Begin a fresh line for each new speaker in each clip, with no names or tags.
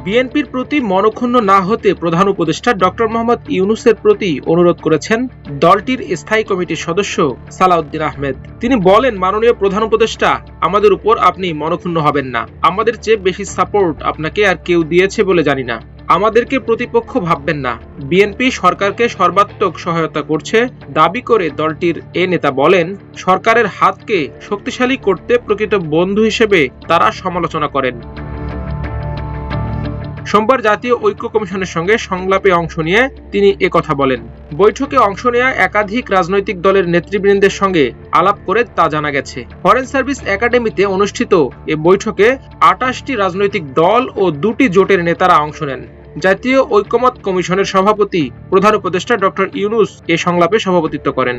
বিএনপির প্রতি মনক্ষুণ্ণ না হতে প্রধান উপদেষ্টা ডক্টর মোহাম্মদ ইউনূসের প্রতি অনুরোধ করেছেন দলটির স্থায়ী কমিটির সদস্য সালাউদ্দিন আহমেদ। তিনি বলেন, মাননীয় প্রধান উপদেষ্টা, আমাদের উপর আপনি মনক্ষুণ্ণ হবেন না। আমাদের চেয়ে বেশি সাপোর্ট আপনাকে আর কেউ দিয়েছে বলে জানি না। আমাদেরকে প্রতিপক্ষ ভাববেন না। বিএনপি সরকারকে সর্বাত্মক সহায়তা করছে দাবি করে দলটির এ নেতা বলেন, সরকারের হাতকে শক্তিশালী করতে প্রকৃত বন্ধু হিসেবে তারা সমালোচনা করেন। সোমবার জাতীয় ঐক্য কমিশনের সঙ্গে সংলাপে অংশ নিয়ে তিনি কথা বলেন। বৈঠকে অংশ নেওয়া একাধিক রাজনৈতিক দলের নেতৃবৃন্দের সঙ্গে আলাপ করে তা জানা গেছে। ফরেন সার্ভিস একাডেমিতে অনুষ্ঠিত এ বৈঠকে ২৮টি রাজনৈতিক দল ও ২টি জোটের নেতারা অংশ নেন। জাতীয় ঐকমত্য কমিশনের সভাপতি প্রধান উপদেষ্টা ডক্টর ইউনূস এ সংলাপে সভাপতিত্ব করেন।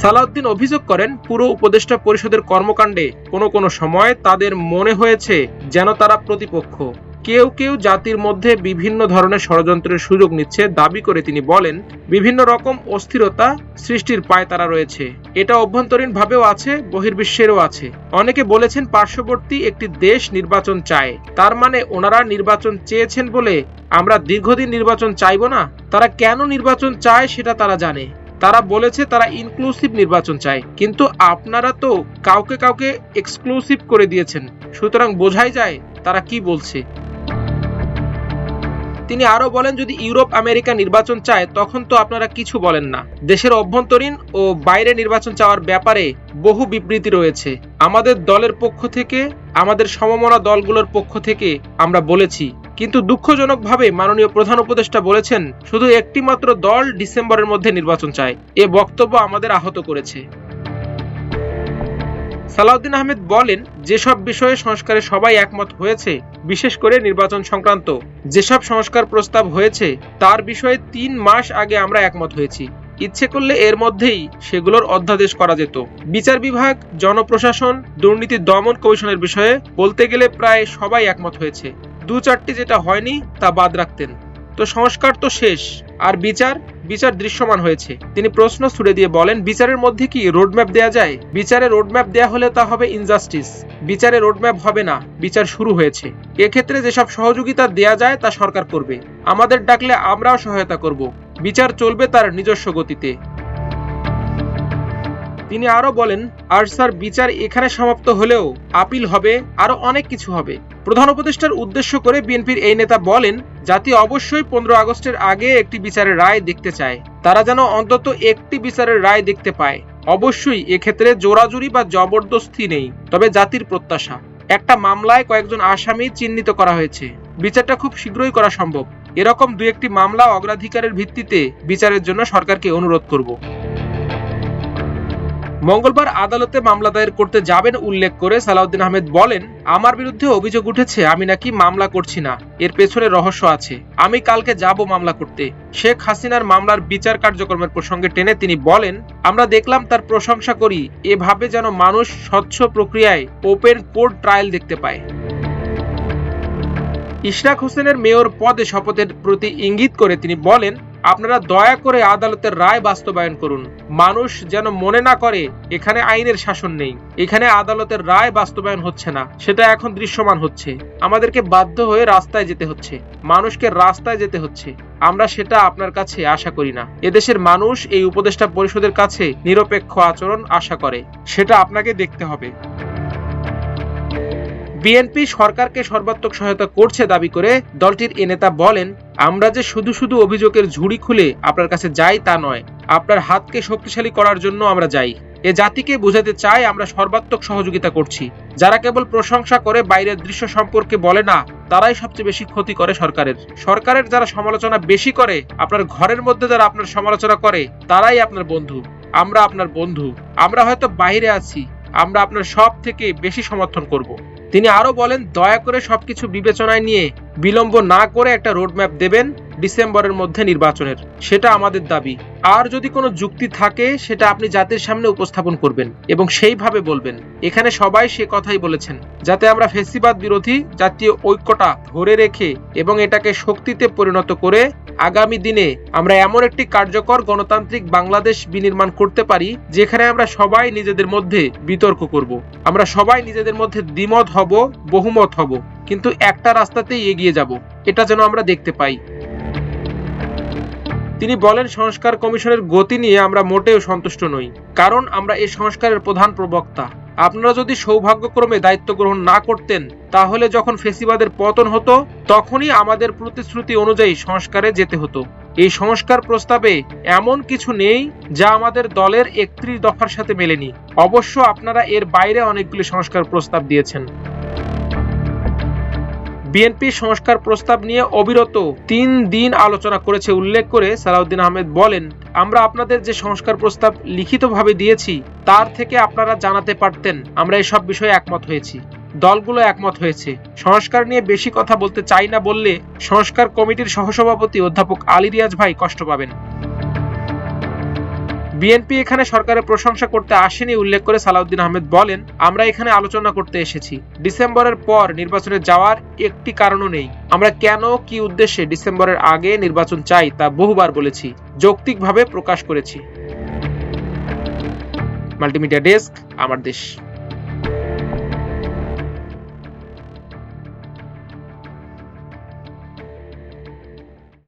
সালাউদ্দিন অভিযোগ করেন, পুরো উপদেষ্টা পরিষদের কর্মকাণ্ডে কোনো সময় তাদের মনে হয়েছে যেন তারা প্রতিপক্ষ। কেউ কেউ জাতির মধ্যে বিভিন্ন ধরনের ষড়যন্ত্রের সুযোগ নিচ্ছে দাবি করে তিনি বলেন, বিভিন্ন রকম অস্থিরতা সৃষ্টির পায়তারা রয়েছে। এটা অভ্যন্তরীণভাবেও আছে, বহির্বিশ্বেরও আছে। অনেকে বলেছেন পার্শ্ববর্তী একটি দেশ নির্বাচন চায়, তার মানে ওনারা নির্বাচন চেয়েছেন বলে আমরা দীর্ঘদিন নির্বাচন চাইব না। তারা কেন নির্বাচন চায় সেটা তারা জানে। তারা বলেছে তারা ইনক্লুসিভ নির্বাচন চায়, কিন্তু আপনারা তো কাউকে এক্সক্লুসিভ করে দিয়েছেন, সুতরাং বোঝাই যায় তারা কি বলছে। তিনি আরো বলেন, যদি ইউরোপ আমেরিকা নির্বাচন চায় তখন তো আপনারা কিছু বলেন না। দেশের অভ্যন্তরীণ ও বাইরে নির্বাচন চাওয়ার ব্যাপারে বহু বিবৃতি রয়েছে। আমাদের দলের পক্ষ থেকে, আমাদের সমমনা দলগুলোর পক্ষ থেকে আমরা বলেছি, কিন্তু দুঃখজনকভাবে মাননীয় প্রধান উপদেষ্টা বলেছেন শুধু একটি মাত্র দল ডিসেম্বরের মধ্যে নির্বাচন চায়। এ বক্তব্য আমাদের আহত করেছে। সালাউদ্দিন আহমেদ বলেন, যেসব বিষয়ে সংস্কারে সবাই একমত হয়েছে, বিশেষ করে নির্বাচন সংক্রান্ত যেসব সংস্কার প্রস্তাব হয়েছে তার বিষয়ে ৩ মাস আগে আমরা একমত হয়েছি। ইচ্ছে করলে এর মধ্যেই সেগুলোর অধ্যাদেশ করা যেত। বিচার বিভাগ, জনপ্রশাসন, দুর্নীতি দমন কমিশনের বিষয়ে বলতে গেলে প্রায় সবাই একমত হয়েছে। ২-৪টি যেটা হয়নি তা বাদ রাখতেন। তো সংস্কার তো শেষ, আর বিচার দৃশ্যমান হয়েছে। তিনি প্রশ্ন ছুড়ে দিয়ে বলেন, বিচারের মধ্যে কি রোডম্যাপ দেয়া যায়? বিচারে রোডম্যাপ দেয়া হলে তা হবে ইনজাস্টিস। বিচারে রোডম্যাপ হবে না, বিচার শুরু হয়েছে। এক্ষেত্রে যেসব সহযোগিতা দেয়া যায় তা সরকার করবে। আমাদের ডাকলে আমরাও সহায়তা করব। বিচার চলবে তার নিজস্ব গতিতে। তিনি আরো বলেন, আর স্যার, বিচার এখানে সমাপ্ত হলেও আপিল হবে, আরো অনেক কিছু হবে। প্রধান উপদেষ্টার উদ্দেশ্য করে বিএনপির এই নেতা বলেন, জাতি অবশ্যই 15 আগস্টের আগে একটি বিচারের রায় দেখতে চায়। তারা যেন অন্তত একটি বিচারের রায় দেখতে পায়। অবশ্যই এক্ষেত্রে জোরাজুরি বা জবরদস্তি নেই, তবে জাতির প্রত্যাশা। একটা মামলায় কয়েকজন আসামি চিহ্নিত করা হয়েছে, বিচারটা খুব শীঘ্রই করা সম্ভব। এরকম 2-1টি মামলা অগ্রাধিকারের ভিত্তিতে বিচারের জন্য সরকারকে অনুরোধ করব। মঙ্গলবার আদালতে মামলা দায়ের করতে যাবেন উল্লেখ করে সালাউদ্দিন আহমেদ বলেন, আমার বিরুদ্ধে অভিযোগ উঠেছে আমি নাকি মামলা করছি না। এর পেছনে রহস্য আছে। আমি কালকে যাব মামলা করতে। শেখ হাসিনার মামলার বিচার কার্যক্রমের প্রসঙ্গে টেনে তিনি বলেন, আমরা দেখলাম, তার প্রশংসা করি। এভাবে যেন মানুষ স্বচ্ছ প্রক্রিয়ায় ওপেন কোর্ট ট্রায়াল দেখতে পায়। ইশরাক হোসেনের মেয়র পদে শপথের প্রতি ইঙ্গিত করে তিনি বলেন, আপনারা দয়া করে আদালতের রায় বাস্তবায়ন করুন। মানুষ যেন মনে না করে এখানে আইনের শাসন নেই। এখানে আদালতের রায় বাস্তবায়ন হচ্ছে না, সেটা এখন দৃশ্যমান হচ্ছে। আমাদেরকে বাধ্য হয়ে রাস্তায় যেতে হচ্ছে, মানুষকে রাস্তায় যেতে হচ্ছে। আমরা সেটা আপনার কাছে আশা করি না। এদেশের মানুষ এই উপদেষ্টা পরিষদের কাছে নিরপেক্ষ আচরণ আশা করে, সেটা আপনাকে দেখতে হবে। বিএনপি সরকারকে সর্বাত্মক সহায়তা করছে দাবি করে দলটির এ নেতা বলেন, আমরা যে শুধু অভিযোগের ঝুড়ি খুলে আপনার কাছে যাই তা নয়, আপনার হাতকে শক্তিশালী করার জন্য আমরা যাই। এ জাতিকে বোঝাতে চাই আমরা সর্বাত্মক সহযোগিতা করছি। যারা কেবল প্রশংসা করে বাইরের দৃশ্য সম্পর্কে বলে না, তারাই সবচেয়ে বেশি ক্ষতি করে সরকারের যারা সমালোচনা বেশি করে, আপনার ঘরের মধ্যে যারা আপনার সমালোচনা করে, তারাই আপনার বন্ধু। আমরা আপনার বন্ধু। আমরা হয়তো বাইরে আছি, আমরা আপনার সব থেকে বেশি সমর্থন করব। তিনি আরো বলেন, দয়া করে সবকিছু বিবেচনায় নিয়ে বিলম্ব না করে একটা রোডম্যাপ দেবেন ডিসেম্বরের মধ্যে নির্বাচনের। সেটা আমাদের দাবি। আর যদি কোনো যুক্তি থাকে সেটা আপনি জাতির সামনে উপস্থাপন করবেন এবং সেইভাবে বলবেন। এখানে সবাই সে কথাই বলেছেন, যাতে আমরা ফ্যাসিবাদ বিরোধী জাতীয় ঐক্যটা ধরে রেখে এবং এটাকে শক্তিতে পরিণত করে আগামী দিনে আমরা এমন একটি কার্যকর গণতান্ত্রিক বাংলাদেশ বিনির্মাণ করতে পারি, যেখানে আমরা সবাই নিজেদের মধ্যে বিতর্ক করব, আমরা সবাই নিজেদের মধ্যে দ্বিমত হব, বহুমত হব, কিন্তু একটা রাস্তাতেই এগিয়ে যাব, এটা যেন আমরা দেখতে পাই। তিনি বলেন, সংস্কার কমিশনের গতি নিয়ে আমরা মোটেও সন্তুষ্ট নই, কারণ আমরা এই সংস্কারের প্রধান প্রবক্তা। আপনারা যদি সৌভাগ্যক্রমে দায়িত্ব গ্রহণ না করতেন, তাহলে যখন ফেসিবাদের পতন হতো তখনই আমাদের প্রতিশ্রুতি অনুযায়ী সংস্কারে যেতে হতো। এই সংস্কার প্রস্তাবে এমন কিছু নেই যা আমাদের দলের ৩১ দফার সাথে মেলেনি। অবশ্য আপনারা এর বাইরে অনেকগুলি সংস্কার প্রস্তাব দিয়েছেন। বিএনপি সংস্কার প্রস্তাব নিয়ে অবিরত ৩ দিন আলোচনা করেছে উল্লেখ করে সালাউদ্দিন আহমেদ বলেন, আমরা আপনাদের যে সংস্কার প্রস্তাব লিখিতভাবে দিয়েছি তার থেকে আপনারা জানাতে পারতেন আমরা এসব বিষয়ে একমত হয়েছি। দলগুলো একমত হয়েছে। সংস্কার নিয়ে বেশি কথা বলতে চাই না বললে সংস্কার কমিটির সহসভাপতি অধ্যাপক আলী রিয়াজ ভাই কষ্ট পাবেন। বিএনপি এখানে সরকারের প্রশংসা করতে আসেনি উল্লেখ করে সালাউদ্দিন আহমেদ বলেন, আমরা এখানে আলোচনা করতে এসেছি। ডিসেম্বরের পর নির্বাচনে যাওয়ার একটি কারণও নেই। আমরা কেন, কি উদ্দেশ্যে ডিসেম্বরের আগে নির্বাচন চাই তা বহুবার বলেছি, যৌক্তিকভাবে প্রকাশ করেছি। মাল্টিমিডিয়া ডেস্ক, আমার দেশ।